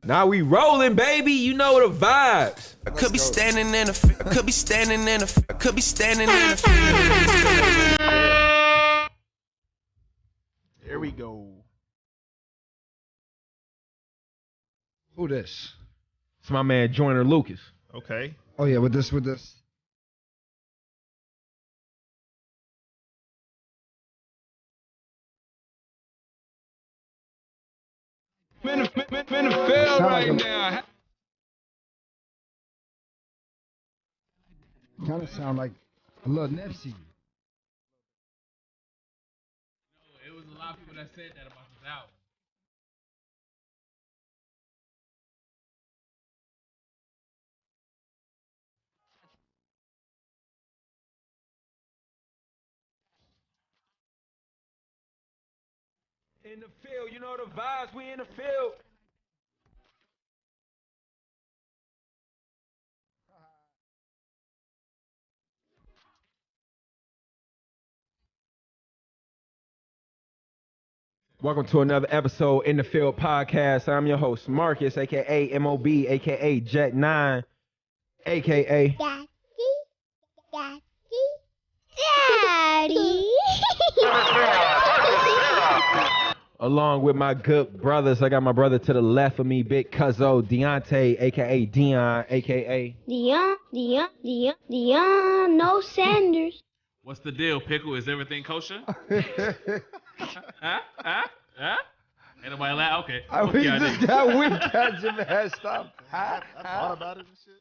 Now we rolling, baby. You know the vibes. I could be standing in a, I could be standing in a, I could be standing in a. Here we go. Who this? It's my man Joyner Lucas. Okay. Oh yeah, with this. I'm in the field right now. Kind of sound like a little Nipsey. It was a lot of people that said that about his album. In the field, you know the vibes. We in the field. Welcome to another episode in the Field podcast. I'm your host Marcus, aka MOB, aka Jet 9, aka Daddy. along with my good brothers. I got my brother to the left of me, Big Cuzzo, Deontay, aka Dion, aka Dion, no Sanders. What's the deal, Pickle? Is everything kosher? Huh? Ain't nobody laugh? Okay. We just got weak at your man. Stop. I thought about it and shit.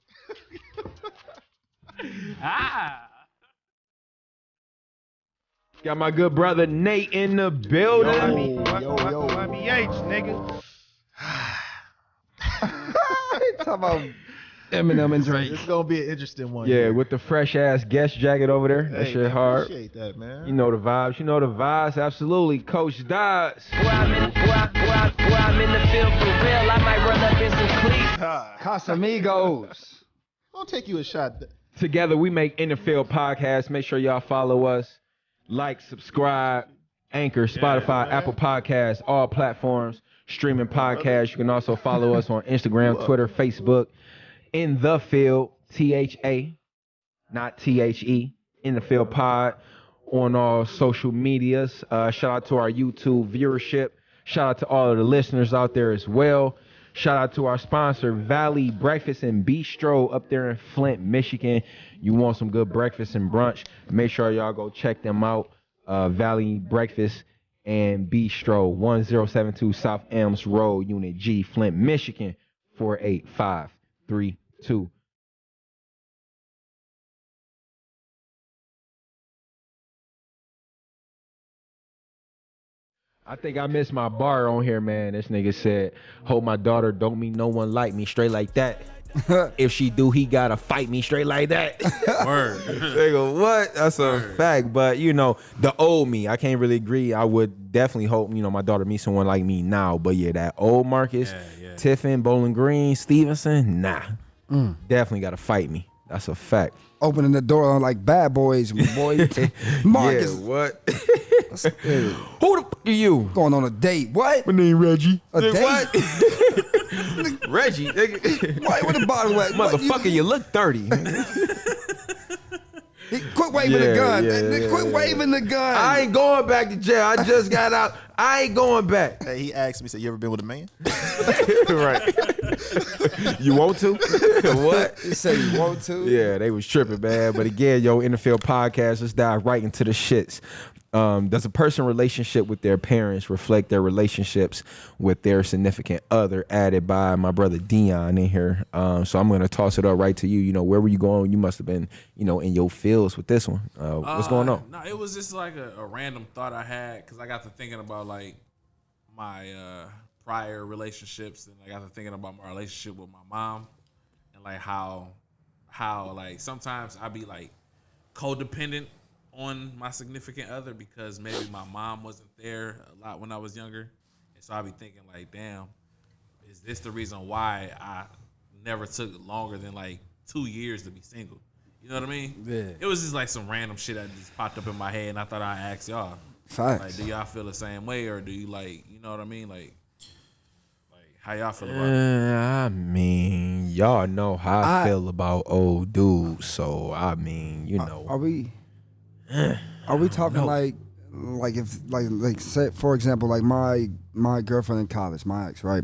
got my good brother Nate in the building. Yo. YBH, nigga. Talk about Eminem and Drake. It's gonna be an interesting one. Yeah, here. with the fresh ass guest jacket over there. That Hey, shit man, hard. Appreciate that, man. You know the vibes. You know the vibes. Absolutely. Coach Dodds. I'm in the field for real. I might run up in some cleats. Casamigos. I'll take you a shot. Together we make In the Field podcast. Make sure y'all follow us. Like, subscribe. Anchor, Spotify, Apple Podcasts, all platforms. Streaming podcasts. You can also follow us on Instagram, Twitter, Facebook. In the Field, THA, not THE. In the Field Pod on all social medias. Shout out to our YouTube viewership. Shout out to all of the listeners out there as well. Shout out to our sponsor, Valley Breakfast and Bistro up there in Flint, Michigan. You want some good breakfast and brunch, make sure y'all go check them out. Valley Breakfast and Bistro, 1072 South Elms Road, Unit G, Flint, Michigan, 48532. I think I missed my bar on here, man. This nigga said, hope my daughter don't mean no one like me, straight like that. If she do, he gotta fight me straight like that. Word. Nigga, what? That's a fact. But, you know, the old me, I can't really agree. I would definitely hope, you know, my daughter meets someone like me now. But, yeah, that old Marcus, Tiffin, Bowling Green, Stevenson, nah. Definitely gotta fight me. That's a fact. Opening the door on like bad boys, boy. Marcus. Yeah, what? Hey, Who the fuck are you? going on a date. What? My name Reggie. A date? What? Reggie, nigga. What the bottle at? Motherfucker, you look 30. Quit waving the gun. Yeah. Quit waving the gun. I ain't going back to jail. I just got out. I ain't going back. Hey, he asked me, said, "You ever been with a man?" Right. You want to? What? You say you want to? Yeah, they was tripping, man. But again, yo, NFL podcast, let's dive right into the shits. Does a person's relationship with their parents reflect their relationships with their significant other? Added by my brother Dion in here. So I'm gonna toss it up right to you. You know, where were you going? You must have been, you know, in your fields with this one. What's going on? No, it was just like a random thought I had because I got to thinking about like my prior relationships, and I got to thinking about my relationship with my mom, and like how like sometimes I be like codependent on my significant other because maybe my mom wasn't there a lot when I was younger. And so I be thinking like, damn, is this the reason why I never took longer than like 2 years to be single? You know what I mean? Yeah. It was just like some random shit that just popped up in my head and I thought I'd ask y'all. Facts. Like, do y'all feel the same way or do you like, you know what I mean? Like how y'all feel about it? I mean, y'all know how I feel about old dudes. So I mean, you know. Are we talking like if like say for example like my girlfriend in college, my ex, right?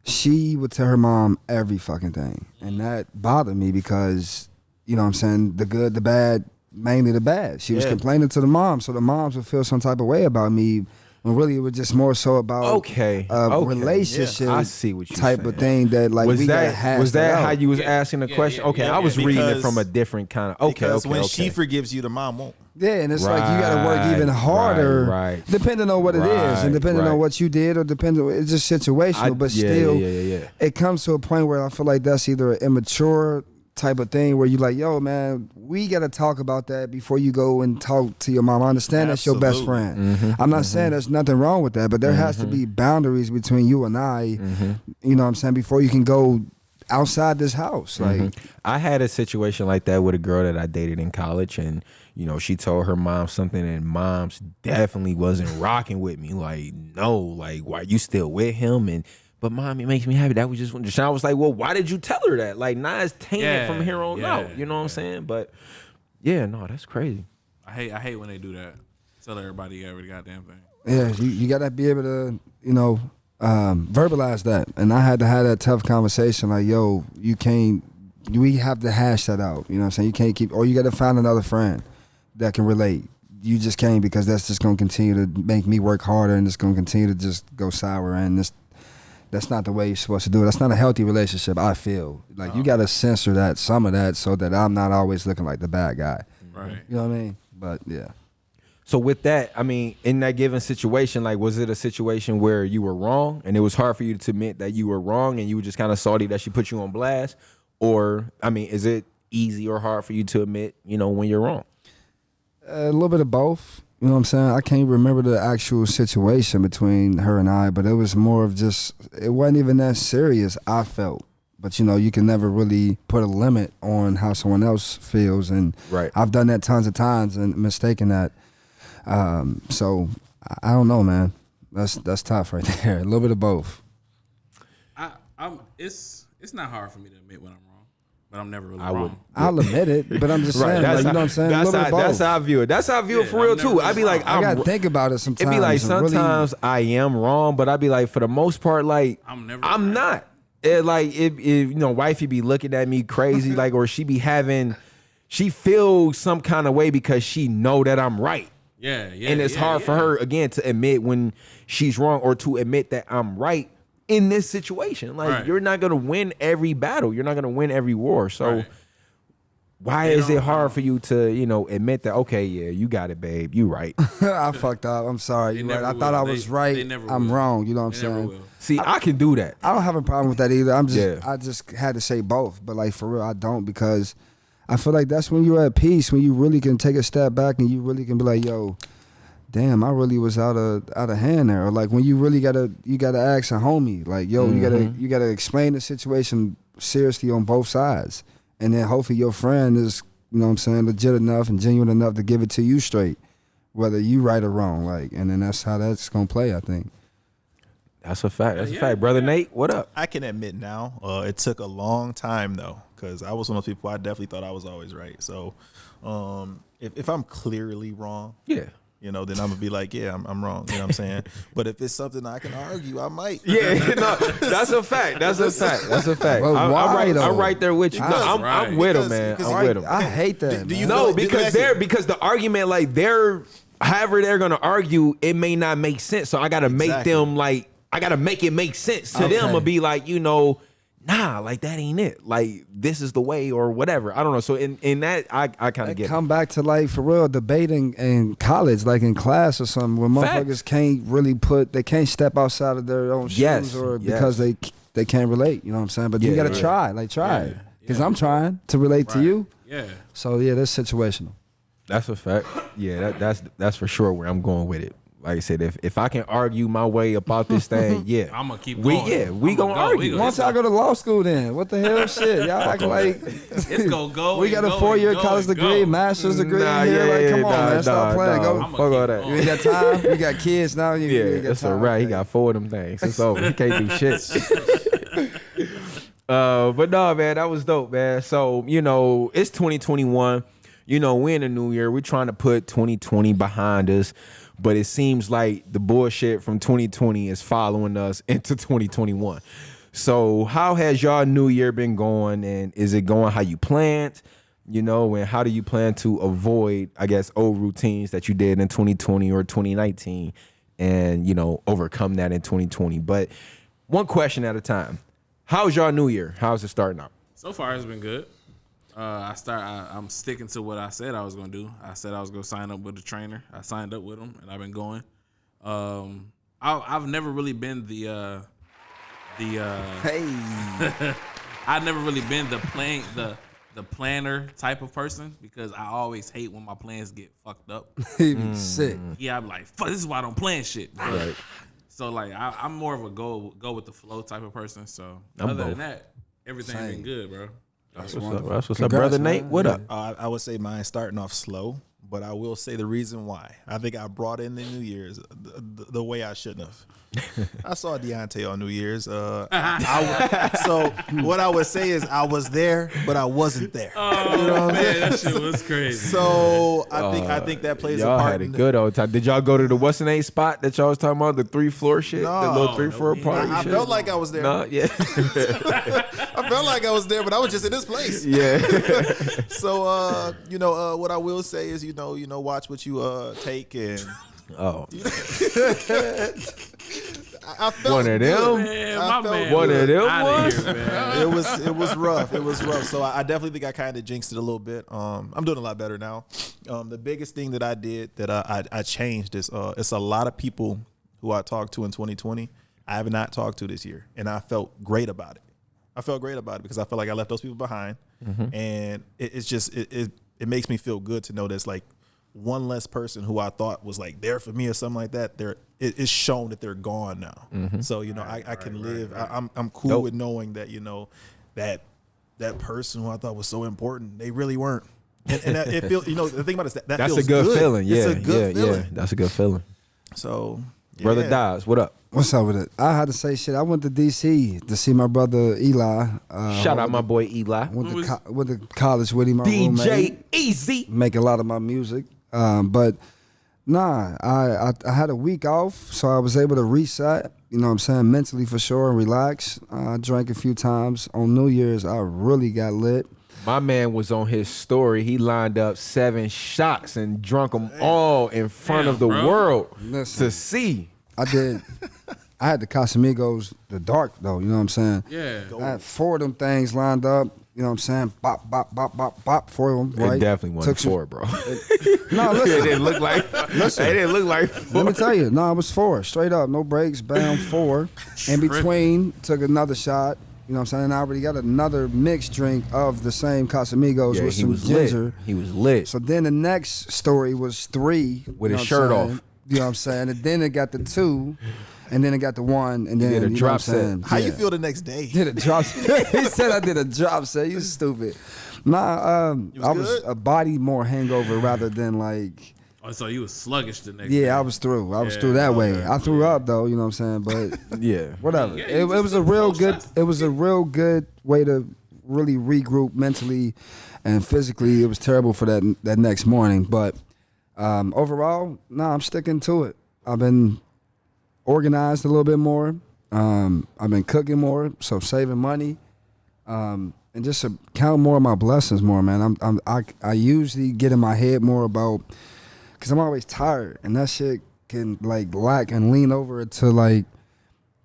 She would tell her mom every fucking thing, and that bothered me because you know what I'm saying, the good, the bad, mainly the bad. She was complaining to the mom, so the moms would feel some type of way about me. When really it was just more so about relationship. Yeah, I see what you type saying. Of thing that like was we that got hashed was that out. how you was asking the question? Okay, I was reading it because- from a different kind of. Because when she forgives you, the mom won't. Yeah, and it's like you got to work even harder, right. depending on what it is, and depending on what you did, or depending. It's just situational, but still, it comes to a point where I feel like that's either an immature type of thing where you like, yo, man, we got to talk about that before you go and talk to your mom. I understand that's your best friend. I'm not saying there's nothing wrong with that, but there has to be boundaries between you and I. You know what I'm saying? Before you can go outside this house. Like I had a situation like that with a girl that I dated in college, and you know, she told her mom something, and mom's definitely wasn't rocking with me. Like, no, like, why you still with him? But mom, it makes me happy. That was just when I was like, well, why did you tell her that? Like, nah, it's tainted from here on out. You know what I'm saying? But yeah, no, that's crazy. I hate when they do that. Tell everybody every goddamn thing. Yeah, you gotta be able to, you know, verbalize that. And I had to have that tough conversation. Like, yo, you can't. We have to hash that out. You know what I'm saying? You can't keep, or you gotta find another friend that can relate. You just can't, because that's just gonna continue to make me work harder, and it's gonna continue to just go sour. And that's not the way you're supposed to do it. That's not a healthy relationship, I feel. Like, you got to censor that, some of that, so that I'm not always looking like the bad guy. Right. You know what I mean? But, yeah. So with that, I mean, in that given situation, like, was it a situation where you were wrong and it was hard for you to admit that you were wrong and you were just kind of salty that she put you on blast? Or, I mean, is it easy or hard for you to admit, you know, when you're wrong? A little bit of both. You know what I'm saying? I can't remember the actual situation between her and I, but it was more of just, it wasn't even that serious, I felt. But, you know, you can never really put a limit on how someone else feels. And I've done that tons of times and mistaken that. So, I don't know, man. That's tough right there. A little bit of both. It's not hard for me to admit when I'm wrong. But I'm never really wrong. I'll admit it, but I'm just saying, like, you know what I'm saying? That's how I view it. That's how I view it for real, too. I'd be like, I got to think about it sometimes. It'd be like, sometimes I am wrong, but I'd be like, for the most part, like, I'm not. You know, wifey be looking at me crazy, like, or she feels some kind of way because she know that I'm right. Yeah. And it's hard for her, again, to admit when she's wrong or to admit that I'm right in this situation. Like, you're not going to win every battle. You're not going to win every war. So why is it hard for you to, you know, admit that, okay, yeah, you got it, babe. You right. I fucked up. I'm sorry. You're right. I thought I was right. I'm wrong. You know what I'm saying? See, I can do that. I don't have a problem with that either. I just had to say both. But, like, for real, I don't, because I feel like that's when you're at peace, when you really can take a step back and you really can be like, yo, damn, I really was out of hand there. Or like when you really gotta ask a homie, like, yo, you gotta explain the situation seriously on both sides. And then hopefully your friend is, you know what I'm saying, legit enough and genuine enough to give it to you straight, whether you right or wrong. Like, and then that's how that's gonna play, I think. That's a fact. That's a fact. Brother Nate, what up? I can admit now, it took a long time though, because I was one of those people, I definitely thought I was always right. So if I'm clearly wrong, then I'm gonna be like, yeah, I'm wrong. You know what I'm saying? But if it's something I can argue, I might. Yeah, no, that's a fact. That's a fact. Well, I'm right there with you. No, I'm with him, man. I'm with him. I hate that. Do you No, feel like, because the argument, like, however they're gonna argue, it may not make sense. So I gotta make them like, I gotta make it make sense to them and be like, nah, like that ain't it. Like this is the way or whatever. I don't know. So in that, I kind of get come back to like for real debating in college, like in class or something, where motherfuckers can't really they can't step outside of their own shoes because they can't relate. You know what I'm saying? But you gotta try, it. Because I'm trying to relate to you. Yeah. So yeah, that's situational. That's a fact. Yeah, that's for sure where I'm going with it. Like I said, if I can argue my way about this thing, yeah, I'm gonna keep going. We gonna argue. Once I go to law school, then what the hell, shit, y'all acting like it's gonna go. We got a 4-year college degree, master's degree in here. Like, come on, man, stop playing. Go fuck all that. You ain't got time. You got kids now. That's all right. He got 4 of them things. It's over. He can't do shit. But no, man, that was dope, man. So it's 2021. We're in a new year. We're trying to put 2020 behind us. But it seems like the bullshit from 2020 is following us into 2021. So how has y'all new year been going? And is it going how you planned? And how do you plan to avoid, I guess, old routines that you did in 2020 or 2019 and, overcome that in 2020? But one question at a time. How's y'all new year? How's it starting out? So far, it's been good. I'm sticking to what I said I was gonna do. I said I was gonna sign up with a trainer. I signed up with him, and I've been going. I've never really been the I've never really been the planner type of person because I always hate when my plans get fucked up. Sick. Yeah, I'm like, fuck. This is why I don't plan shit. Right. So like, I'm more of a go with the flow type of person. So other than that, everything been good, bro. That's what's up, brother Nate. What up? I would say mine starting off slow, but I will say the reason why. I think I brought in the New Year's the way I shouldn't have. I saw Deontay on New Year's. So what I would say is I was there, but I wasn't there. Oh, you know what man, that shit was crazy. So I think that plays a part. Y'all had a good old time. Did y'all go to the what's the name spot that y'all was talking about? The 3-floor shit? No, the little 3-floor party I shit? felt like I was there. No, yeah. I felt like I was there, but I was just in this place. Yeah. So, what I will say is, watch what you take and. Oh. I felt one of them. Man, one of them ones. It was rough. It was rough. So I definitely think I kind of jinxed it a little bit. I'm doing a lot better now. The biggest thing that I did that I changed is it's a lot of people who I talked to in 2020 I have not talked to this year, and I felt great about it. Because I felt like I left those people behind, and it makes me feel good to know there's like one less person who I thought was like there for me or something like that. It's shown that they're gone now. So I can live. I'm cool with knowing that that person who I thought was so important, they really weren't. And it feels. The thing about it is that that's feels a good feeling. Yeah, it's a good feeling. Yeah, that's a good feeling. So brother Daz, what up? What's up with it? I had to say shit. I went to DC to see my brother Eli. Shout out my boy Eli. Went to college with him. My DJ roommate. Easy. Make a lot of my music. But nah, I had a week off, so I was able to reset, mentally for sure, and relax. I drank a few times. On New Year's, I really got lit. My man was on his story. He lined up 7 shots and drunk them all in front of the world to see. I did. I had the Casamigos, the dark though, you know what I'm saying? Yeah. I had 4 of them things lined up. You know what I'm saying? Bop, bop, bop, bop, bop, 4 of them, right? It definitely wasn't 4, bro. No, listen. It didn't look like. It didn't look like 4. Let me tell you. No, it was 4. Straight up. No breaks. Bam, 4. In between, took another shot. You know what I'm saying? And I already got another mixed drink of the same Casamigos with some ginger. Lit. He was lit. So then the next story was 3. With his shirt off. You know what I'm saying? And then it got the 2. And then it got the 1, and then did a drop set. How you feel the next day? Did a drop set. He said I did a drop set. You stupid. Nah, I was a body more hangover rather than like. Oh, so you was sluggish the next day. Yeah, I was through. I was through that way. I threw up though. You know what I'm saying? But yeah, whatever. It was a real good. It was a real good way to really regroup mentally and physically. It was terrible for that next morning, but. Overall, no, I'm sticking to it. I've been organized a little bit more. I've been cooking more, so saving money, and just to count more of my blessings more, man. I usually get in my head more about, because I'm always tired, and that shit can like lack and lean over to like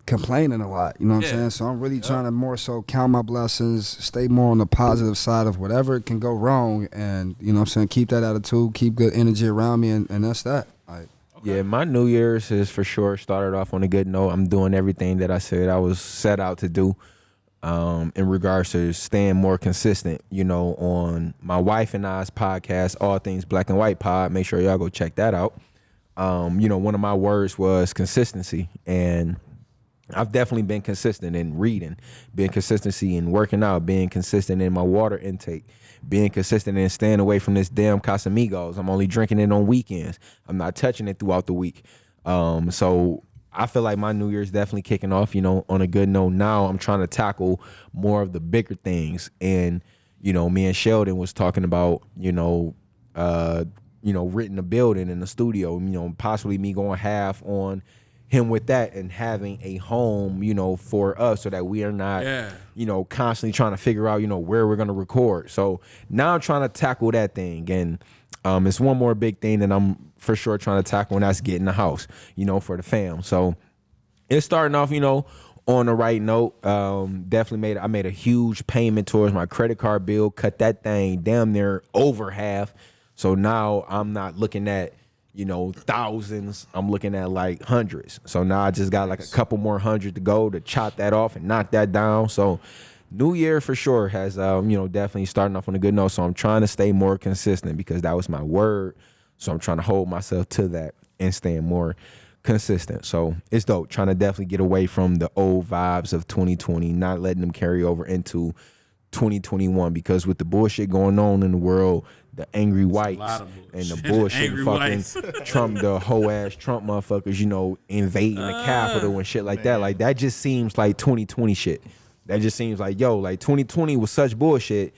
complaining a lot. You know what I'm saying? So I'm really trying to more so count my blessings, stay more on the positive side of whatever can go wrong, and you know what I'm saying, keep that attitude, keep good energy around me, and that's that. Like, yeah, my New Year's is for sure started off on a good note. I'm doing everything that I said I was set out to do. In regards to staying more consistent, you know, on my wife and I's podcast, All Things Black and White Pod. Make sure y'all go check that out. You know, one of my words was consistency, and I've definitely been consistent in reading, being consistency in working out, being consistent in my water intake, being consistent in staying away from this damn Casamigos. I'm only drinking it on weekends. I'm not touching it throughout the week. So I feel like my New Year's definitely kicking off, you know, on a good note. Now I'm trying to tackle more of the bigger things. And, you know, me and Sheldon was talking about, renting a building in the studio, you know, possibly me going half on him with that and having a home, you know, for us so that we are not, you know, constantly trying to figure out, you know, where we're going to record. So now I'm trying to tackle that thing. And it's one more big thing that I'm for sure trying to tackle, and that's getting a house, you know, for the fam. So it's starting off, you know, on the right note. Definitely I made a huge payment towards my credit card bill, cut that thing damn near over half. So now I'm not looking at, you know, thousands. I'm looking at like hundreds. So now I just got like a couple more hundred to go to chop that off and knock that down. So New Year for sure has, definitely starting off on a good note. So I'm trying to stay more consistent because that was my word. So I'm trying to hold myself to that and staying more consistent. So it's dope. Trying to definitely get away from the old vibes of 2020, not letting them carry over into 2021, because with the bullshit going on in the world, the angry whites and the bullshit fucking Trump, the whole ass Trump motherfuckers, you know, invading the Capitol and shit like that. Like that just seems like 2020 shit. That just seems like, like 2020 was such bullshit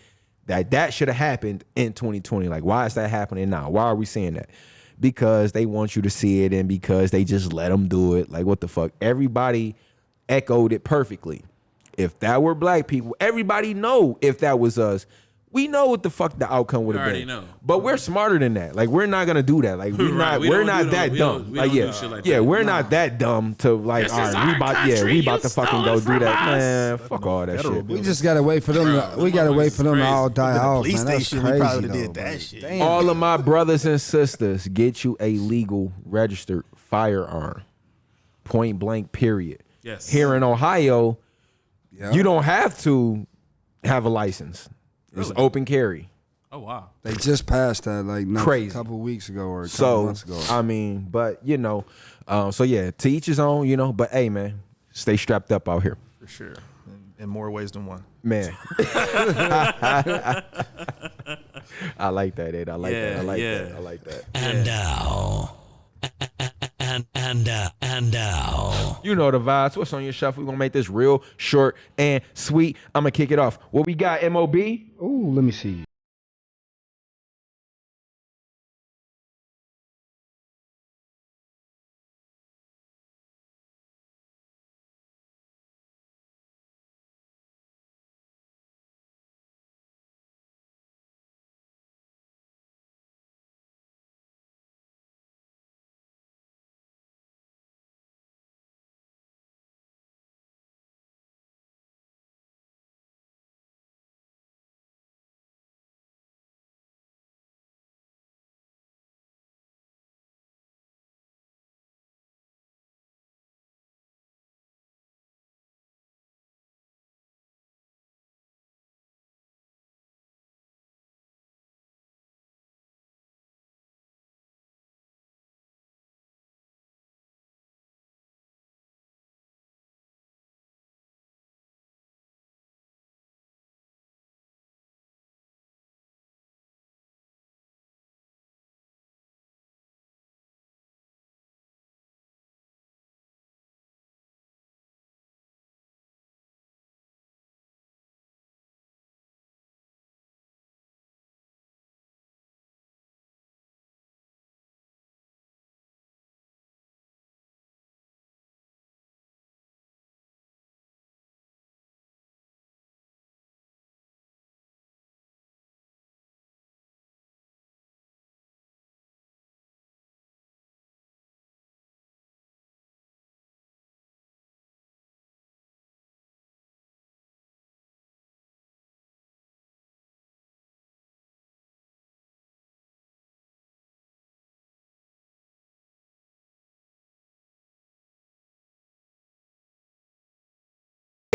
that should have happened in 2020. Like, why is that happening now? Why are we seeing that? Because they want you to see it, and because they just let them do it. Like, what the fuck? Everybody echoed it perfectly. If that were black people, everybody know if that was us. We know what the fuck the outcome would have been. Know. But we're smarter than that. Like, we're not gonna do that. Like, we're not that dumb. Like, we're not that dumb to like, all right, we about to fucking go do that. Man, fuck all that shit. We just gotta wait for them. We gotta wait for them to all die off. Police station, we probably did that shit. Damn. All of my brothers and sisters, get you a legal registered firearm. Point blank. Period. Yes. Here in Ohio, you don't have to have a license. It's open carry. Oh, wow. They just passed that like crazy a couple weeks ago or a couple months ago. I mean, but you know, so yeah, to each his own, you know, but hey, man, stay strapped up out here. For sure. In more ways than one. Man. I like that, Ed. I like that. I like that. And now. And now. You know the vibes. What's on your shelf? We're going to make this real short and sweet. I'm going to kick it off. What we got, MOB? Ooh, let me see.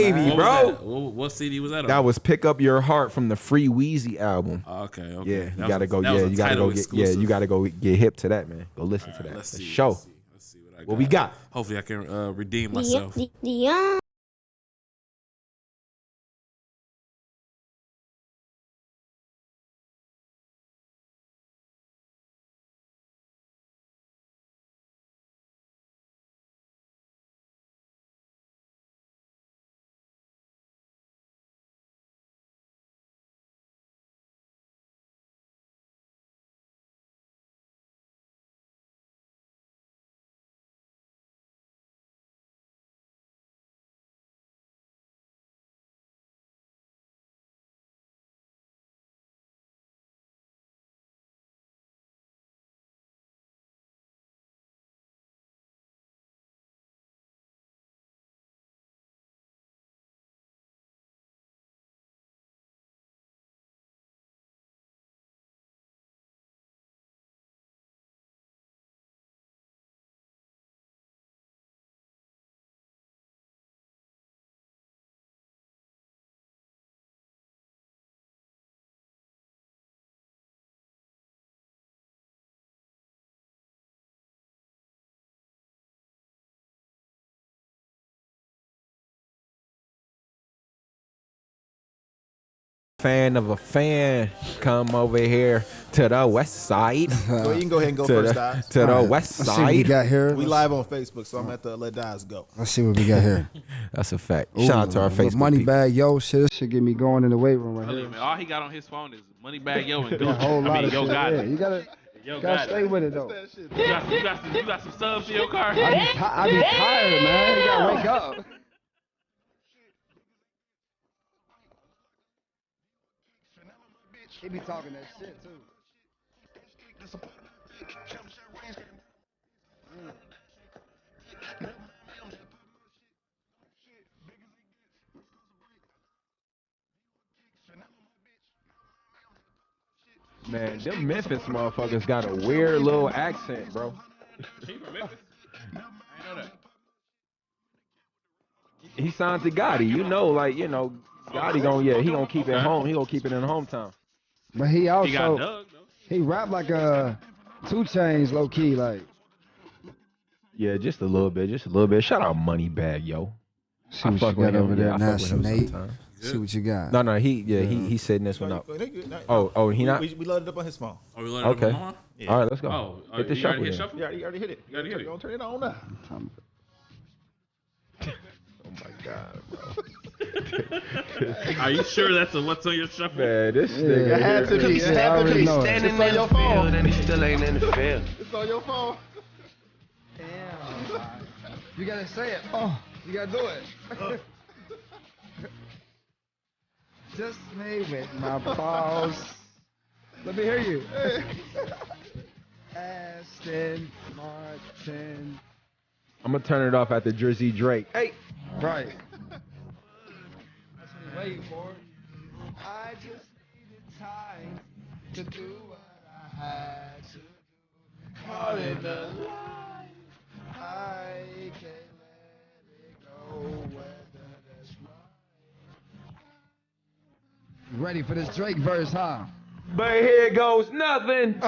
Baby, What bro. was that? What CD was that on? That was "Pick Up Your Heart" from the Free Weezy album. Okay. Yeah, you gotta go. Yeah, you gotta go get hip to that, man. Go listen to that. Let's see. Show. Let's see what I got. What we got? Hopefully, I can redeem myself. Fan of a fan, come over here to the west side. Well, you can go ahead and go to first, the, Dias. to the west Let's see what we side. got here. We live on Facebook, so I'm going to have to let Dias go. Let's see what we got here. That's a fact. Shout out to our Facebook Money people. bag, yo, shit. This should get me going in the weight room right Tell you, here. man, all he got on his phone is money bag yo and A Gucci. whole lot of yo shit. got Yeah, it. you gotta got stay it. with it though. You got some subs in your car? I be tired, man. You gotta wake up. He be talking that shit too. Man, them Memphis motherfuckers got a weird little accent, bro. He from Memphis? I didn't know that. He signed to Gotti, Gotti gonna keep it home. He gonna keep it in the hometown. But he also He got Doug, though. he rap like a 2 Chainz low key like. Yeah, just a little bit. Shout out Moneybag, yo. See what you got over there, Nasty Nate. See what you got. No, he's setting this one up. He not? We loaded up on his phone. Oh, we learned Okay. it from Mama? All right, let's go. Oh, Hit the you shuffle. already hit then. shuffle? You already hit it. You already hit it. Don't turn it on now. Oh my god, bro. Are you sure that's what's on your shuffle? Man, this It nigga. had to be. Yeah, I already know it. Standing It's on in your the phone. field and he still ain't in the field. It's on your phone. Damn. You gotta say it. Oh, you gotta do it. Just me with my balls. Let me hear you. Aston Martin. I'm gonna turn it off after Jersey Drake. Hey, Right. That's what you're waiting for. I just needed time to do what I had to do. Caught in the line. I can't let it go whether that's right. You ready for this Drake verse, huh? but here goes nothing.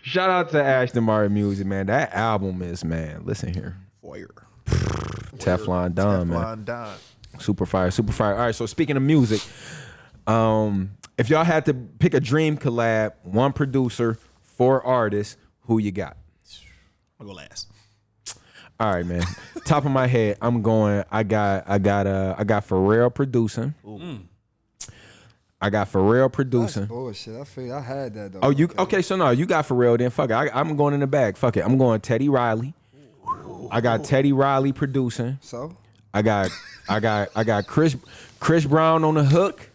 Shout out to Ashton Martin Music, man. That album is, man. Listen here, Foyer. Teflon Don, man. Teflon Don. Super fire, super fire. All right, so speaking of music, if y'all had to pick a dream collab, one producer, 4 artists, who you got? I'll go last. All right, man. Top of my head, I'm going. I got Pharrell producing. I got Pharrell producing. That's bullshit. I figured I had that though. Oh, you okay? So no, you got Pharrell. Then fuck it. I'm going in the bag. Fuck it. I'm going Teddy Riley. I got Teddy Riley producing. So? I got Chris Brown on the hook.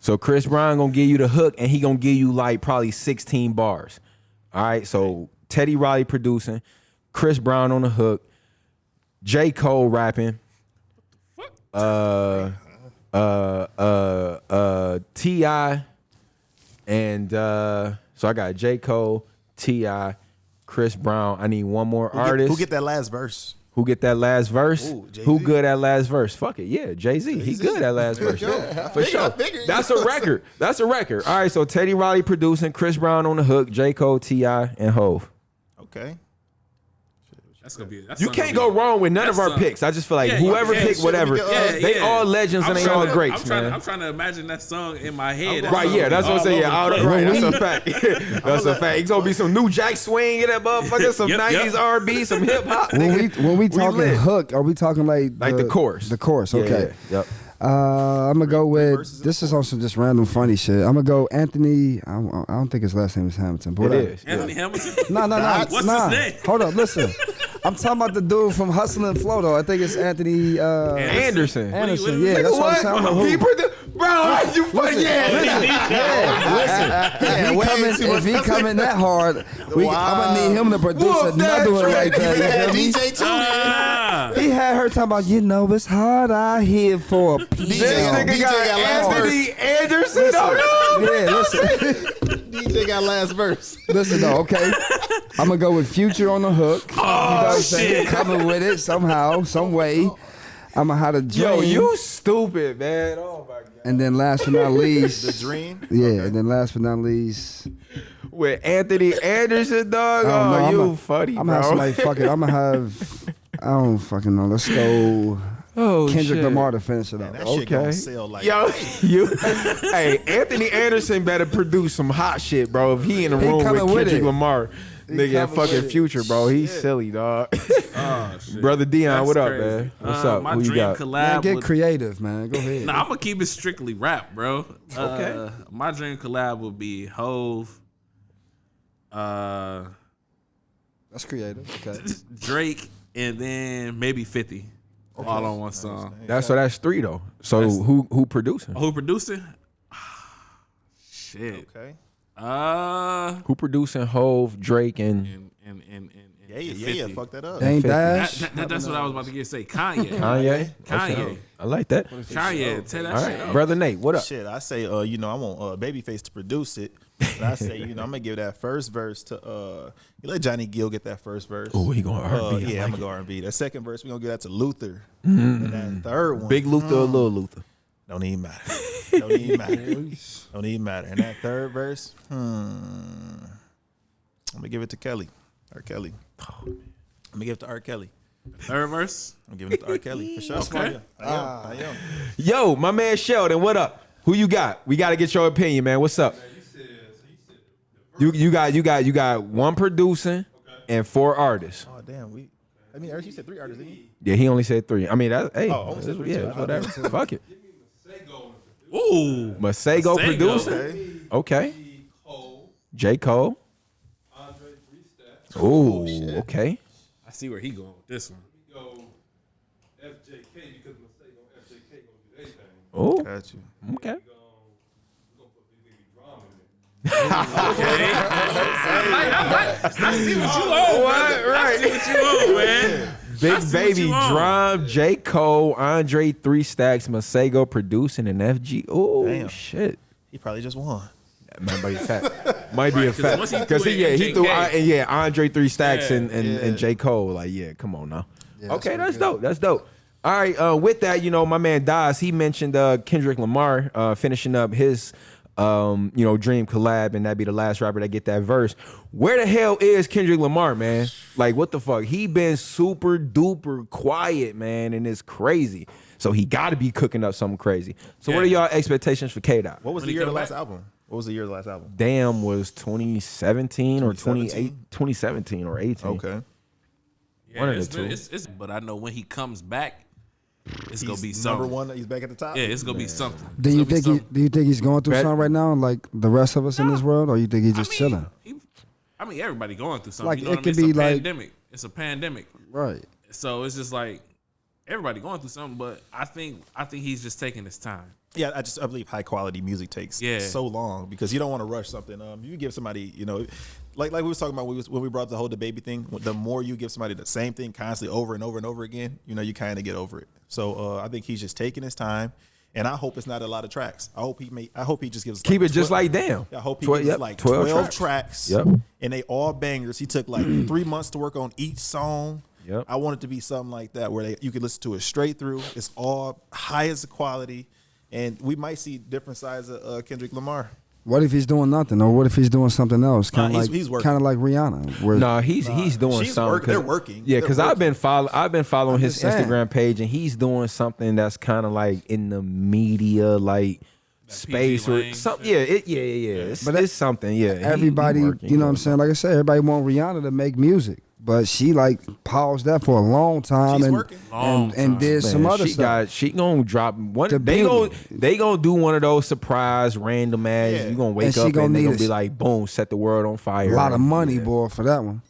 So Chris Brown gonna give you the hook, and he gonna give you like probably 16 bars. All right. So Teddy Riley producing, Chris Brown on the hook, J. Cole rapping, T.I. and so I got J. Cole, T.I., Chris Brown. I need one more artist. Who get that last verse? Who get that last verse? Ooh, Jay-Z. Who good at last verse? Fuck it, yeah, Jay-Z. He good at last verse. Yeah, for sure. That's a record. That's a record. All right, so Teddy Riley producing, Chris Brown on the hook, J. Cole, T.I., and Hov. Okay. That's gonna be. You can't go wrong with none of our picks. I just feel like whoever picked whatever, they all legends and they all greats, man. I'm trying to imagine that song in my head. Right, yeah, that's what I'm saying. Yeah, right, that's a fact. That's a fact. It's gonna be some new Jack Swing in that motherfucker, some 90s R&B, some hip hop. When we talking hook, are we talking like the chorus? The chorus, okay. Yeah, yep. I'm gonna go with this is on some just random funny shit. I'm gonna go Anthony. I don't think his last name is Hamilton, but it is. Anthony Hamilton. No. What's his name? Hold up, listen. I'm talking about the dude from Hustle and Flow though. I think it's Anthony Anderson. Anderson, yeah, that's what I'm saying. Bro, you funny. Listen, if he coming that hard, I'm gonna need him to produce another one like that. You feel me? DJ too. He had her talking about, it's hard out here for a This nigga got Anthony Anderson. Yeah, listen. DJ got last verse. Listen though, okay. I'm gonna go with Future on the hook. You know what I'm saying? Shit. Coming with it somehow, some way. I'm gonna have to dream. Yo, you stupid, man. Oh my god. And then last but not least, The Dream. yeah. Okay. And then last but not least, With Anthony Anderson, dog. I don't know, funny, I'm bro. gonna have somebody fuck it. I'm gonna have. I don't fucking know. Let's go. Kendrick shit. Lamar to finish it up. That shit gonna sell like. Yo, hey, Anthony Anderson better produce some hot shit, bro. If he in the room coming with with Kendrick it. Lamar, nigga, coming fucking with it. Future, bro. He's silly, dog. Oh, shit. Brother Dion, That's what up, crazy. man? What's up? My Who you dream got? collab. Man, get would- creative, man. Go ahead. Nah, I'm gonna keep it strictly rap, bro. Okay. My dream collab would be Hove, That's creative. Okay. Drake, and then maybe 50. All on one song. That's 3 though. So who producing? Who producing? Shit. Okay. Who producing? Hove, Drake, and And Yeah. Fuck that up. Dame Dash. that's what I was about to say. Kanye. Kanye. Kanye. Okay. I like that. Kanye. Tear that All shit right, up. brother Nate, what up? Shit, I say, I want Babyface to produce it. But I say, I'm gonna give that first verse to you let Johnny Gill get that first verse. Oh, he going R&B. Yeah, I'm gonna go R&B. That second verse, we're gonna give that to Luther. And that third one, Big Luther or Little Luther? don't even matter. Don't even matter. And that third verse, I'm gonna give it to Kelly. R. Kelly. I'm gonna give it to R. Kelly. Third verse. I'm giving it to R. Kelly for sure. Okay. I am. Yo, my man Sheldon, what up? Who you got? We got to get your opinion, man. What's up? You got one producing and 4 artists. Oh damn, Eric, you said 3 artists, didn't you? Yeah, he only said 3. I mean, that's only said 3 too. whatever. Fuck it. Ooh. Masego producing. Okay. J. Cole. Ooh, okay. I see where he going with this one. Oh, Got you. okay. I see what you on. I see what you on, man. Big Baby Drum, J. Cole, Andre 3 Stacks, Masego producing, and FG. Oh, Damn. shit. He probably just won. Might be a fact. Might be a 'cause fact. once he Because threw he threw JK. Andre 3 Stacks Yeah, and J. Cole. Like, yeah, come on now. Yeah, Okay, that's that's dope. That's dope. All right, with that, my man Daz, he mentioned Kendrick Lamar finishing up his dream collab, and that'd be the last rapper that get that verse. Where the hell is Kendrick Lamar, man? Like, what the fuck? He been super duper quiet, man, and it's crazy. So he got to be cooking up something crazy. So what are y'all expectations for K-Dot? What was When the he year of the come last back? album? What was the year of the last album? Damn was 2017 or 2017 or 18. Okay. Yeah, One of the it's two. it's but I know when he comes back, it's gonna be He's something. number 1. He's back at the top. Yeah, it's gonna be something. Do It's you gonna be think something. he's going through something right now, like the rest of us in this world, or you think he's just chilling? Everybody going through something. Like, You know it what I mean? could be It's a like- pandemic. It's a pandemic. Right. So it's just like everybody going through something, but I think he's just taking his time. Yeah, I believe high quality music takes so long because you don't want to rush something. You give somebody, like we was talking about when we brought up the whole debate thing. The more you give somebody the same thing constantly over and over and over again, you kind of get over it. So I think he's just taking his time, and I hope it's not a lot of tracks. I hope he just gives. Keep like it just 12 like damn. I hope he gives like 12 tracks. Yep. And they all bangers. He took like 3 months to work on each song. Yep. I want it to be something like that where you can listen to it straight through. It's all highest quality, and we might see different sides of Kendrick Lamar. What if he's doing nothing, or what if he's doing something else? Kind of he's working. kind of like Rihanna. Where, No, he's doing She's something. They're working. Yeah, because I've been following his just saying. Instagram page, and he's doing something that's kind of like in the media, like space PG or Lang something. shit. Yeah, It's, But it's something. Yeah, everybody, you know what I'm saying? Like I said, everybody want Rihanna to make music, but she like paused that for a long time She's working. and did some other stuff. She gonna drop one. The beauty. They gonna do one of those surprise random ads. Yeah. You gonna And wake she up gonna and they need gonna a be like, boom, set the world on fire. A lot of money, Yeah. boy, for that one.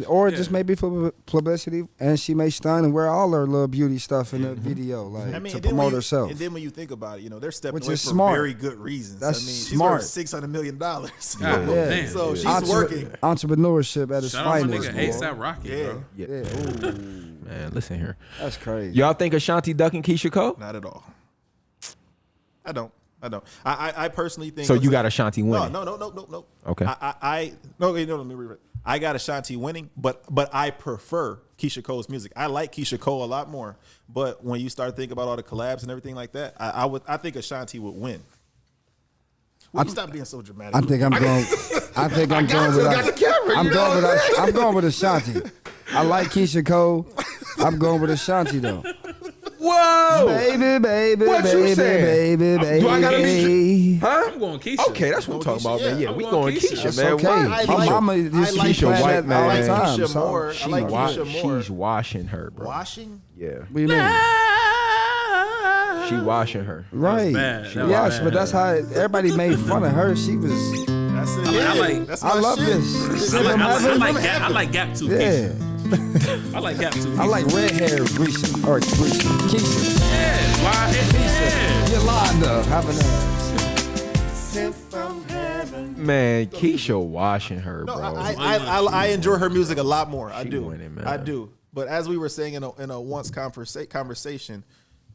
Or it just maybe for publicity, and she may stun and wear all her little beauty stuff in the video, like I mean, to and then promote herself. And then when you think about it, they're stepping Which away is for smart. very good reasons. That's I mean, she's smart. worth $600 million. God Yeah. damn. So she's Entre- working. Entrepreneurship at its Shout out to my finest. nigga boy. ASAP Rocky, Yeah. bro. Yeah. Yeah. Man, listen here. That's crazy. Y'all think Ashanti ducking Keyshia Cole? Not at all. I don't. I personally think. So you got Ashanti winning? No. Okay. No, let me read it. I got Ashanti winning, but I prefer Keyshia Cole's music. I like Keyshia Cole a lot more. But when you start thinking about all the collabs and everything like that, I think Ashanti would win. Will you stop being so dramatic? I think I'm going. I think I'm going with. I'm going with Ashanti. I like Keyshia Cole. I'm going with Ashanti though. Whoa! Baby, What you baby, saying? baby. Do I gotta be? Huh? I'm going Keyshia. Okay, that's what I'm talking about, man. Yeah, I'm we going going Keyshia. Keyshia, That's man. okay. Why? My mama I used to like be Keyshia playing White, that all man. the time. Keyshia so more. I like Keyshia more. She's washing her, bro. Washing? Yeah, What do you mean? she washing her. Right. bad. That was Yes, bad. but that's how everybody made fun of her. She was. That's it. I like- That's I my love shit. this. I like Gap too. Yeah. Keisha. I like Gap too. I like red hair Keisha. Or Keisha. Yeah, why? Yeah. Yolanda. Having that. Man, Keisha washing her, No, bro. I enjoy her music a lot more. I She do. winning, man. I do. But as we were saying in a once conversation,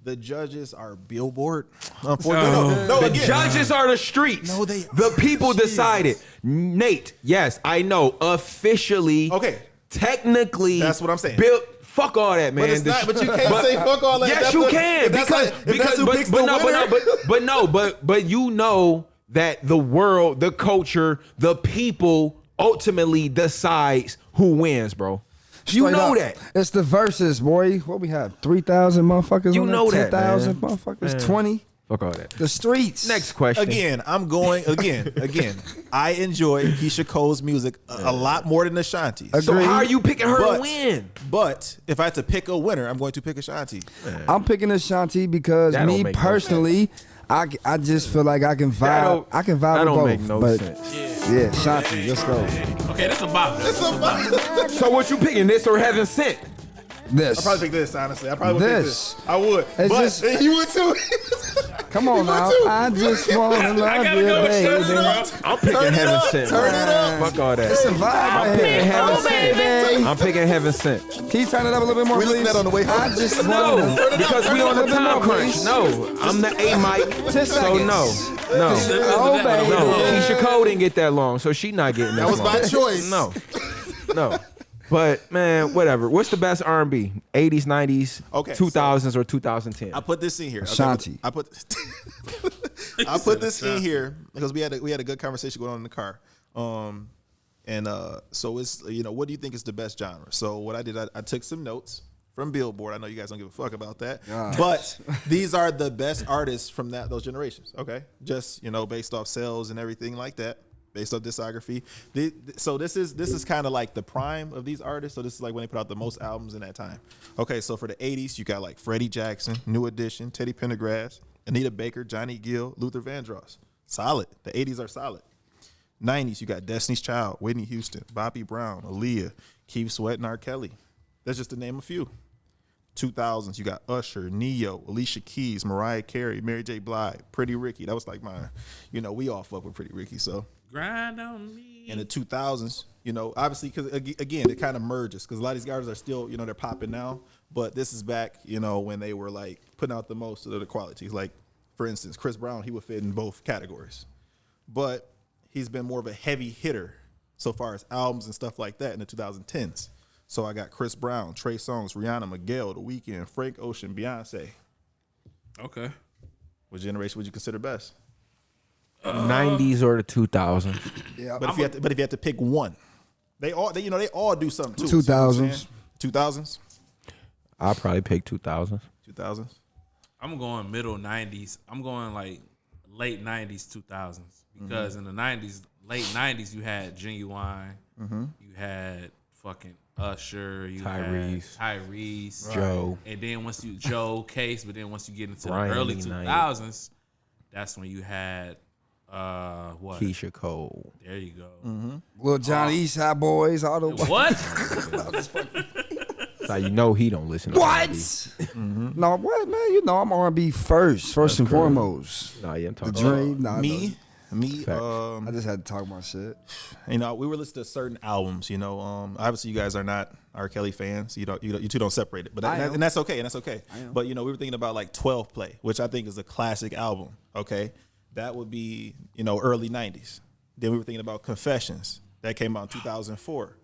the judges are Billboard. Unfortunately, no, The again. judges are the streets. No, they The are. people Jesus. decided. Nate, yes, I know. Officially, Okay. technically, That's what I'm saying. Fuck all that, man. But it's not. But you can't say fuck all that. Yes, That's you what- can if that's because like- if that's who picks the winner. but you know that the world, the culture, the people ultimately decides who wins, bro. You Straight know up. that. It's the verses, boy. What we have? 3,000 motherfuckers. You on know that, 10,000 man. motherfuckers. Man. 20. Fuck all that. The streets. Next question. Again, I'm going again. I enjoy Keyshia Cole's music a lot more than Ashanti. So how are you picking her But- to win? But if I had to pick a winner, I'm going to pick Ashanti. I'm picking Ashanti because That don't me make no personally, I just feel like I can That vibe. don't- I can vibe that with don't both. make no but sense. yeah, Ashanti, let's go. Okay, that's a bop. So what you picking? This or Heaven Sent? This. I'd probably pick this, honestly. I probably would pick This. this. I would. It's But just- you would too. Come on now. I just want to love gotta you, go with baby. I'm picking Heaven Sent. Turn it up. Fuck all that. It's a vibe right picking here. Heaven Oh, Sent. baby. I'm picking Heaven Sent. Can you turn it up a little bit more, We please? listened to that on the way home. I just No, want to. because we on the time crunch. No, I'm the A mic. 10 So seconds. no. Oh, baby. No, Keyshia Cole didn't get that long, so she not getting That was long. my choice. No. But man, whatever. What's the best R&B? 80s, 90s, Okay, 2000s, or 2010? I put this in here. Ashanti. I put this in here because we had a good conversation going on in the car. So it's what do you think is the best genre? So what I did, I took some notes from Billboard. I know you guys don't give a fuck about that, but these are the best artists from those generations. Okay, just based off sales and everything like that. Based on discography, so this is kind of like the prime of these artists. So this is like when they put out the most albums in that time. Okay, so for the 80s, you got like Freddie Jackson, New Edition, Teddy Pendergrass, Anita Baker, Johnny Gill, Luther Vandross. Solid. The 80s are solid. 90s, you got Destiny's Child, Whitney Houston, Bobby Brown, Aaliyah, Keith Sweat, and R. Kelly. That's just to name a few. 2000s, you got Usher, Neo, Alicia Keys, Mariah Carey, Mary J. Blige, Pretty Ricky. That was like mine. We all fuck with Pretty Ricky, so. Grind on me. In the 2000s, obviously, because again, it kind of merges because a lot of these guys are still, they're popping now. But this is back, when they were like putting out the most of the qualities. Like, for instance, Chris Brown, he would fit in both categories. But he's been more of a heavy hitter so far as albums and stuff like that in the 2010s. So I got Chris Brown, Trey Songz, Rihanna, Miguel, The Weeknd, Frank Ocean, Beyonce. Okay. What generation would you consider best? 90s or the 2000s. Yeah. But if you had to pick one, they all do something too. 2000s. 2000s. I'll probably pick 2000s. 2000s. I'm going middle 90s. I'm going like late 90s, 2000s. Because in the 90s, late 90s, you had Genuine. You had fucking Usher. You Tyrese. had Tyrese. Joe. And then once you, Joe, Case, but then once you get into Brian the early Knight. 2000s, that's when you had, what? Keisha Cole. There you go. Lil Johnny, Eastside Boys, all the What? So you know he don't listen to What? R&B. No, what, man? You know I'm R&B first and foremost. Nah, yeah, I'm The talking Dream. Nah, Me. Facts. I just had to talk my shit. We were listening to certain albums. Obviously you guys are not R. Kelly fans. You two don't separate it, but and that's okay. But we were thinking about like 12 Play, which I think is a classic album. Okay, that would be early 90s. Then we were thinking about Confessions that came out in 2004.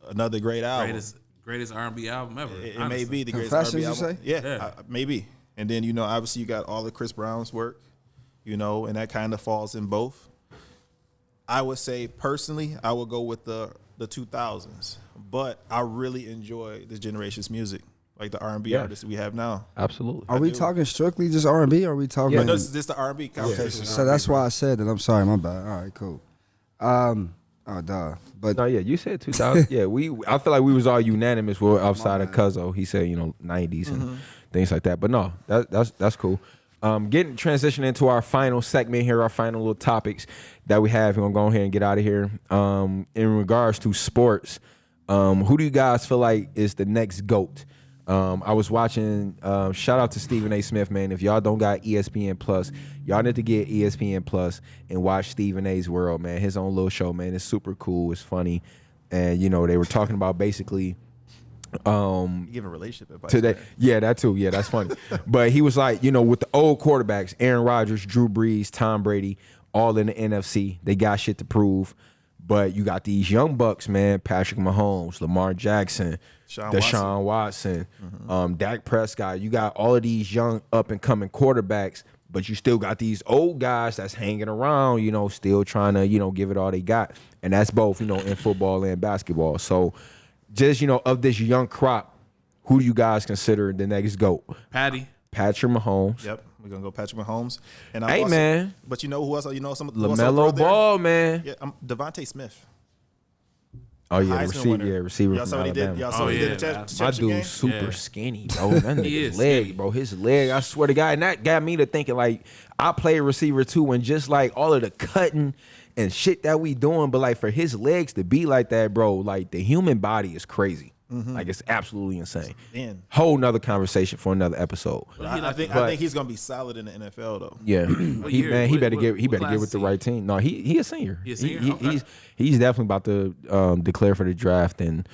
Another great album. Greatest R&B album ever. It may be the greatest Confessions, R&B album. you say? Yeah. Maybe. And then obviously you got all of Chris Brown's work. And that kind of falls in both. I would say personally, I would go with the 2000s, but I really enjoy this generation's music, like the R&B artists we have now. Absolutely. Are we talking strictly just R&B, or are we talking? Yeah, this is the R&B conversation. So that's why I said that. I'm sorry, my bad. All right, cool. But No, yeah, you said 2000. Yeah, I feel like we was all unanimous with outside of Cuzzo. He said 90s and things like that. But no, that's cool. Transitioning into our final segment here, our final little topics that we have. We're gonna go ahead and get out of here. In regards to sports, who do you guys feel like is the next GOAT? I was watching. Shout out to Stephen A. Smith, man. If y'all don't got ESPN Plus, y'all need to get ESPN Plus and watch Stephen A.'s World, man. His own little show, man. It's super cool. It's funny, and they were talking about basically. Giving relationship advice today. man. Yeah, that too. Yeah, that's funny. But he was like, with the old quarterbacks, Aaron Rodgers, Drew Brees, Tom Brady, all in the NFC. They got shit to prove. But you got these young bucks, man. Patrick Mahomes, Lamar Jackson, Deshaun Watson, Dak Prescott. You got all of these young up-and-coming quarterbacks, but you still got these old guys that's hanging around, still trying to, give it all they got. And that's both, in football and basketball. So just, of this young crop, who do you guys consider the next GOAT? Patrick Mahomes. Yep, we're gonna go Patrick Mahomes. And Hey, man. But who else? Some LaMelo Ball, man. Yeah, Devontae Smith. Oh yeah, Heisman receiver Y'all from saw what he Alabama. did. Y'all saw what he did. The My championship dude's game? super skinny, bro. That nigga's leg, skinny. bro. His leg, I swear to God. And that got me to thinking, like, I play receiver too, and just like all of the cutting and shit that we doing, but like for his legs to be like that, bro, like the human body is crazy. Like it's absolutely insane. Man. Whole nother conversation for another episode. I think he's gonna be solid in the NFL though. Yeah, he better get class with the is he? right team. No, he a senior. He a senior? Okay. He's definitely about to declare for the draft and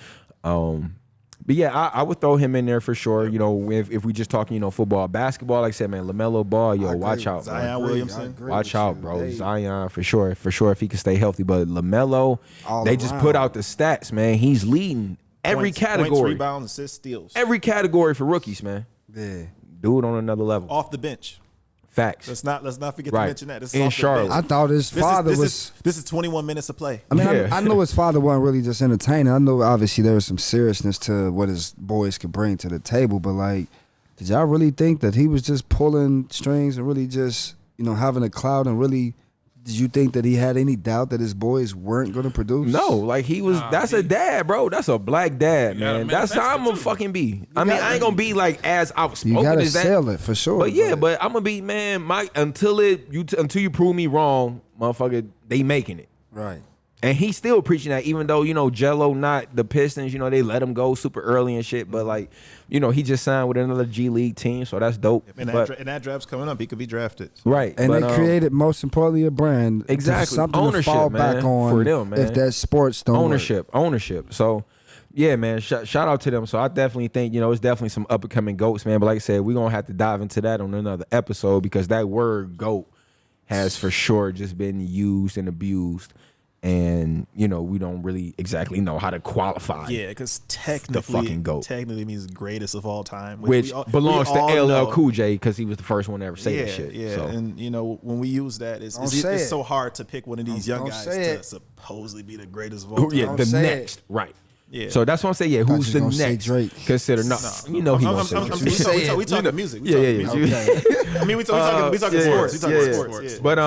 but yeah, I would throw him in there for sure. If we just talking football, basketball, like I said, man, LaMelo Ball, watch out, Zion man. Williamson. Watch out, bro. Zion for sure if he can stay healthy. But LaMelo, they just put out the stats, man. He's leading every category. Points, rebounds, assists, steals. Every category for rookies, man. yeah, Do it on another level. Off the bench. Facts. Let's not forget Right. to mention that. This is In off the Charlotte. bench. I thought his father this is 21 minutes of play. I mean, Yeah. I know his father wasn't really just entertaining. I know obviously there was some seriousness to what his boys could bring to the table, but like, did y'all really think that he was just pulling strings and really just, having a cloud and really, did you think that he had any doubt that his boys weren't going to produce? No, like he was. That's a dad, bro. That's a black dad, gotta man. That's how I'm gonna too. fucking be. I ain't gonna be like as outspoken You gotta as that. sell it for sure. But yeah, but I'm gonna be, man. Until you prove me wrong, motherfucker. They making it, right. and he's still preaching that. Even though Jello, not the Pistons, they let him go super early and shit. But like, he just signed with another G League team, so that's dope. And But- that draft's coming up. He could be drafted. right, And but, they created, most importantly, a brand. Exactly. Something Ownership, to fall man, back on for them, man. if that sports don't work. ownership. So, yeah, man, shout out to them. So I definitely think, it's definitely some up and coming GOATs, man. But like I said, we're going to have to dive into that on another episode because that word GOAT has for sure just been used and abused and you know we don't really exactly know how to qualify. Yeah, because technically, the fucking GOAT. technically means greatest of all time, which belongs to all LL know. Cool J because he was the first one to ever say Yeah, that shit. yeah, So. and you know when we use that, it's so hard to pick one of these young guys to supposedly be the greatest of all time. Yeah, the next, right. Yeah. So that's what I'm saying. Yeah, who's the next? Drake. Consider no. You know he won't say Drake. We talking music. Yeah. I mean, we talking sports. We talking sports. Yeah. But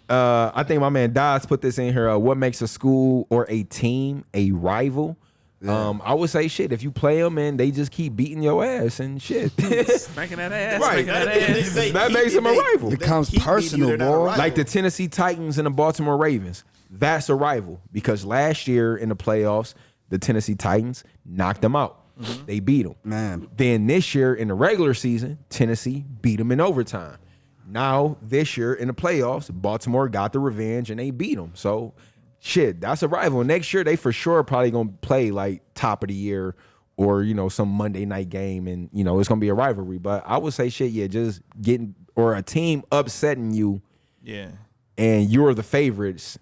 I think my man Dodds put this in here. What makes a school or a team a rival? Yeah. I would say shit. If you play them and they just keep beating your ass and shit, spanking that ass, right? That makes them a rival. It becomes personal, boy. Like the Tennessee Titans and the Baltimore Ravens. That's a rival because last year in the playoffs, the Tennessee Titans knocked them out. Mm-hmm. They beat them. Man. Then this year in the regular season, Tennessee beat them in overtime. Now this year in the playoffs, Baltimore got the revenge and they beat them. So shit, that's a rival. Next year they for sure probably gonna play like top of the year or you know some Monday night game, and you know it's gonna be a rivalry. But I would say shit, yeah, just getting or a team upsetting you, yeah, and you're the favorites.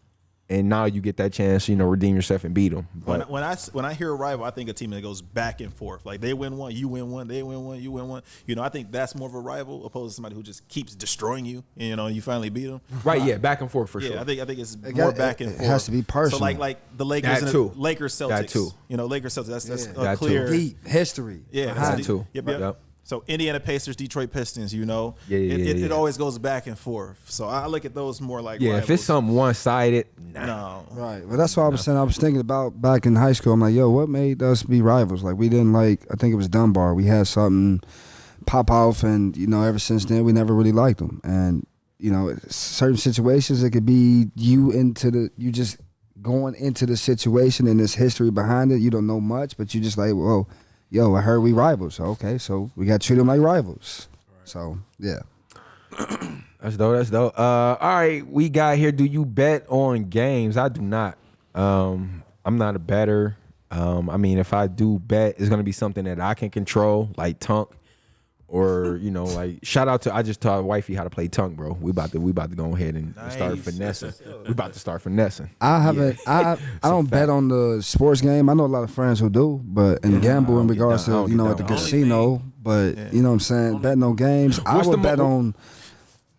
And now you get that chance, you know, redeem yourself and beat them. But when I hear a rival, I think a team that goes back and forth. Like they win one, you win one, they win one, you win one. You know, I think that's more of a rival opposed to somebody who just keeps destroying you. And, you know, you finally beat them. Right, yeah, back and forth for sure. I think it's more back and forth. It has to be personal. So like the Lakers and the Lakers Celtics. That too. You know, Lakers Celtics. That's that clear deep history. Yeah, that too. Yep. So Indiana Pacers, Detroit Pistons, you know, it always goes back and forth. So I look at those more like rivals. If it's something one-sided, no. Right. Well, that's what I was saying. I was thinking about back in high school. I'm like, yo, what made us be rivals? Like we didn't I think it was Dunbar. We had something pop off, and you know, ever since then we never really liked them. And you know, certain situations it could be you just going into the situation and there's history behind it. You don't know much, but you just like, whoa. Yo, I heard we rivals. Okay, so we got to treat them like rivals. Right. So, yeah. That's dope. All right, we got here. Do you bet on games? I do not. I'm not a bettor. I mean, if I do bet, it's going to be something that I can control, like Tunk. Or, you know, like, shout out to, I just taught wifey how to play Tunk, bro. We about to go ahead and start finessing. We about to start finessing. I don't bet on the sports game. I know a lot of friends who do, but in gamble in regards to, you know, at the casino. But, you know what I'm saying, betting on games. I would bet on,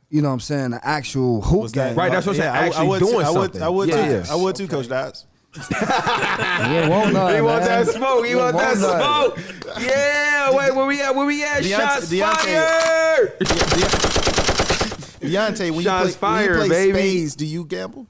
you know what I'm saying, the actual hoop game. Right, that's what I'm saying, actually doing something. I would too, Coach Dodds. He want that smoke. Yeah, wait, where we at? Shots fired. Deontay, when you play spades, do you gamble?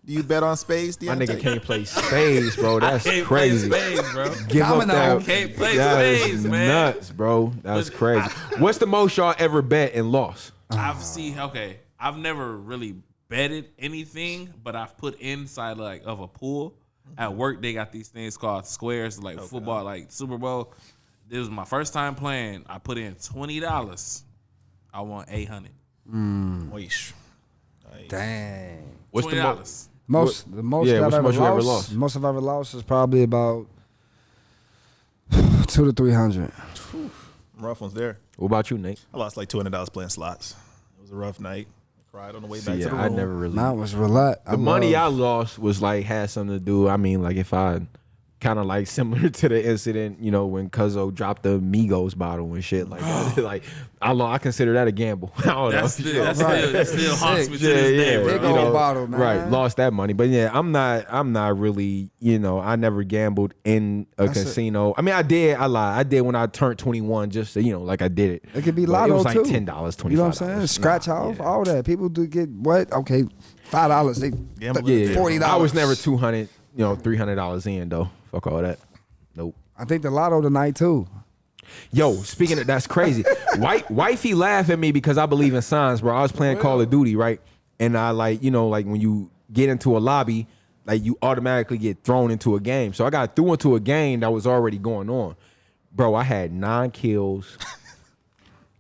Do you bet on spades, Deontay? My nigga can't play spades, bro. That's crazy. Spades, bro. Give up that. Can't play spades, man. Nuts, bro. That's crazy. What's the most y'all ever bet and lost? I've never really betted anything, but I've put inside of a pool. At work, they got these things called squares, like football, like Super Bowl. This was my first time playing. I put in $20. I won $800. Dang. What's $20? The most I've ever lost. Most I've ever lost is probably about $200 to $300. Rough ones there. What about you, Nate? I lost like $200 playing slots. It was a rough night. Cried on the way back to the room. I never really. Mine was relaxed. The money I lost was like had something to do. I mean, like if I kind of like similar to the incident, you know, when Cuzzo dropped the Migos bottle and shit like that. Like I consider that a gamble. I don't know. That still haunts me to this day, bro. Big old bottle, man. Right, lost that money. But yeah, I'm not really, you know, I never gambled in a casino. I mean, I did. I lied. I did when I turned 21, just to, you know, like I did it. It could be lotto too. It was like too. $10, $25. You know what I'm saying? Scratch off, all that. People do get what? Okay, $5. They $40. I was never $200, you know, $300 in though. Fuck all that. Nope. I think the lotto tonight too. Yo, speaking of, that's crazy. Wifey laugh at me because I believe in signs, bro. I was playing Call of Duty, right? And I like, you know, like when you get into a lobby, like you automatically get thrown into a game. So I got thrown into a game that was already going on. Bro, I had 9 kills.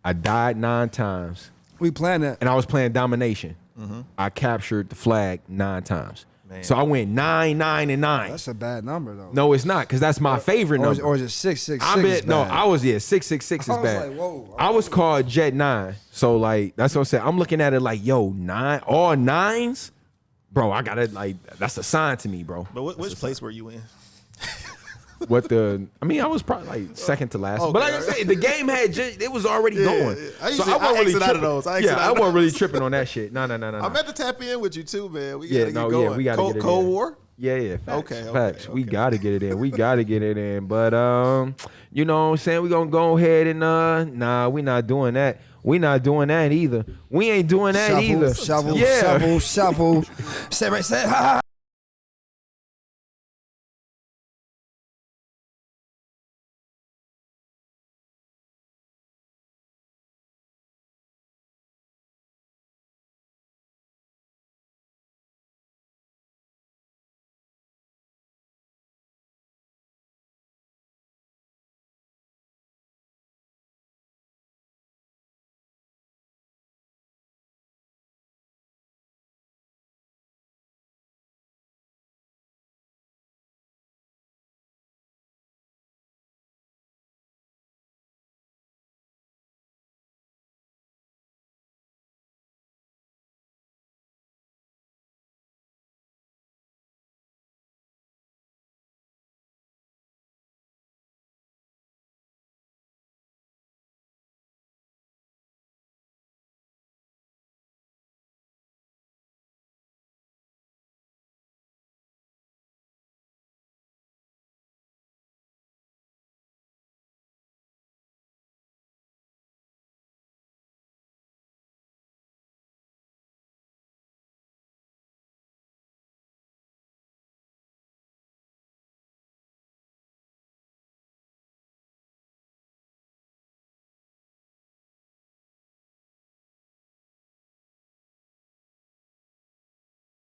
I died 9 times. We playing that. And I was playing domination. Mm-hmm. I captured the flag 9 times. Man. So I went 9, 9, and 9. That's a bad number though. No, it's not, because that's my favorite number. Or is it 666? No, I was 666 is bad. Like, whoa, I was called Jet 9. So like that's what I'm saying. I'm looking at it like, yo, 9, all 9s. bro, I gotta like that's a sign to me, bro. But which place were you in? I mean, I was probably like second to last. Okay, but like I said, the game had it was already going. I wasn't really exit out of tripping. those. I wasn't really tripping on that shit. No. I meant to tap in with you too, man. We Yeah, gotta get going. we gotta get it Cold in. War? Yeah, facts. Okay, Facts. We okay. gotta get it in. We gotta get it in. But you know what I'm saying? We gonna go ahead and nah, we not doing that. We not doing that either. We ain't doing that either. Shovel. Say, ha.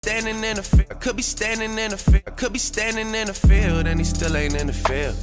Standing in the field, could be standing in the field, could be standing in the field, and he still ain't in the field.